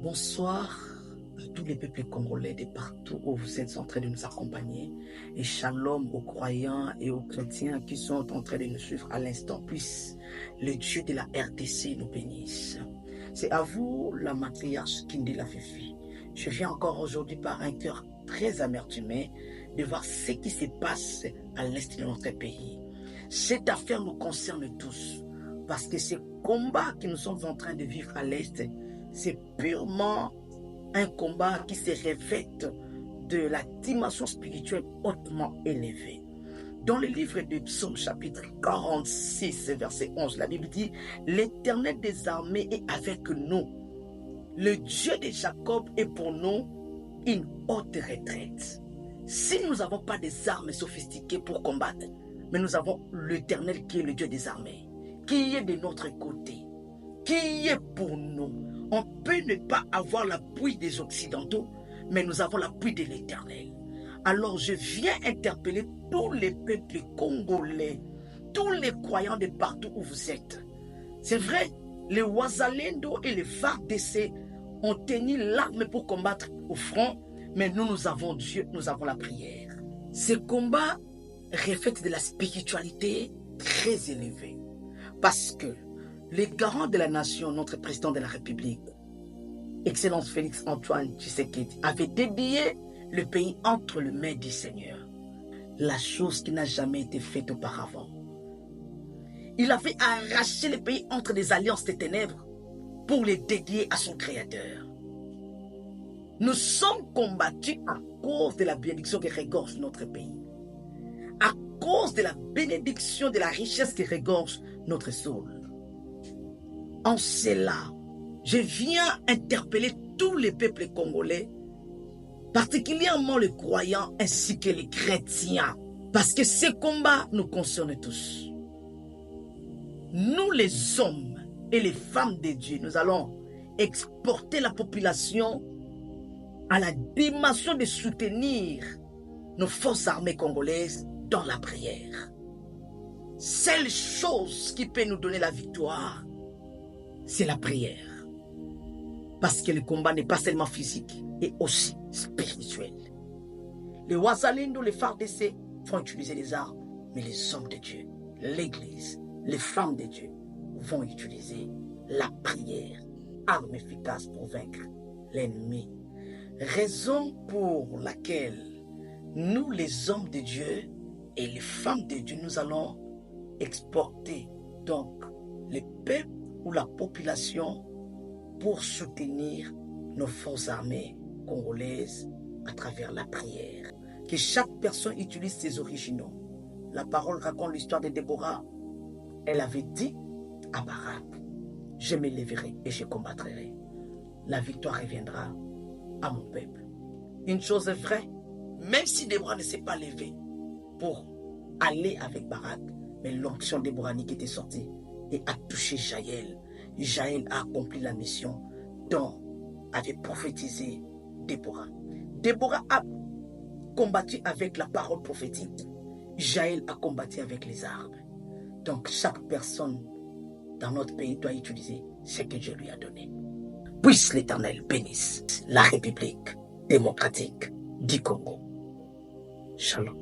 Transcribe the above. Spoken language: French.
Bonsoir à tous les peuples congolais de partout où vous êtes en train de nous accompagner. Et shalom aux croyants et aux chrétiens qui sont en train de nous suivre à l'instant. Puisse le Dieu de la RDC nous bénisse. C'est à vous, la matriarche Kindela Fifi. Je viens encore aujourd'hui par un cœur très amertumé de voir ce qui se passe à l'est de notre pays. Cette affaire nous concerne tous parce que ce combat que nous sommes en train de vivre à l'est, c'est purement un combat qui se revête de la dimension spirituelle hautement élevée. Dans le livre de Psaume chapitre 46, verset 11, la Bible dit « L'Éternel des armées est avec nous. Le Dieu de Jacob est pour nous une haute retraite. » Si nous n'avons pas des armes sophistiquées pour combattre, mais nous avons l'Éternel qui est le Dieu des armées, qui est de notre côté, qui est pour nous. On peut ne pas avoir l'appui des Occidentaux, mais nous avons l'appui de l'Éternel. Alors je viens interpeller tous les peuples congolais, tous les croyants de partout où vous êtes. C'est vrai, les Wazalendo et les FARDC ont tenu l'arme pour combattre au front, mais nous avons Dieu, nous avons la prière. Ce combat reflète de la spiritualité très élevée, parce que le garant de la nation, notre président de la République, Excellence Félix Antoine Tshisekedi, avait dédié le pays entre les mains du Seigneur. La chose qui n'a jamais été faite auparavant. Il avait arraché le pays entre les alliances des ténèbres pour les dédier à son Créateur. Nous sommes combattus à cause de la bénédiction qui regorge notre pays. À cause de la bénédiction de la richesse qui regorge notre sol. En cela, je viens interpeller tous les peuples congolais, particulièrement les croyants ainsi que les chrétiens, parce que ce combat nous concerne tous. Nous les hommes et les femmes de Dieu, nous allons exporter la population à la dimension de soutenir nos forces armées congolaises dans la prière. Seule chose qui peut nous donner la victoire, c'est la prière. Parce que le combat n'est pas seulement physique, et aussi spirituel. Les Wazalendo, les FARDC vont utiliser les armes, mais les hommes de Dieu, l'Église, les femmes de Dieu vont utiliser la prière, arme efficace pour vaincre l'ennemi. Raison pour laquelle nous, les hommes de Dieu et les femmes de Dieu, nous allons exporter donc les peuples ou la population pour soutenir nos forces armées congolaises à travers la prière. Que chaque personne utilise ses originaux. La parole raconte l'histoire de Déborah. Elle avait dit à Barak, je me lèverai et je combattrai. La victoire reviendra à mon peuple. Une chose est vraie, même si Déborah ne s'est pas levée pour aller avec Barak, mais l'onction déboranique était sortie et a touché Jaël. Jaël a accompli la mission dont avait prophétisé Déborah. Déborah a combattu avec la parole prophétique. Jaël a combattu avec les armes. Donc chaque personne dans notre pays doit utiliser ce que Dieu lui a donné. Puisse l'Éternel bénisse la République démocratique du Congo. Shalom.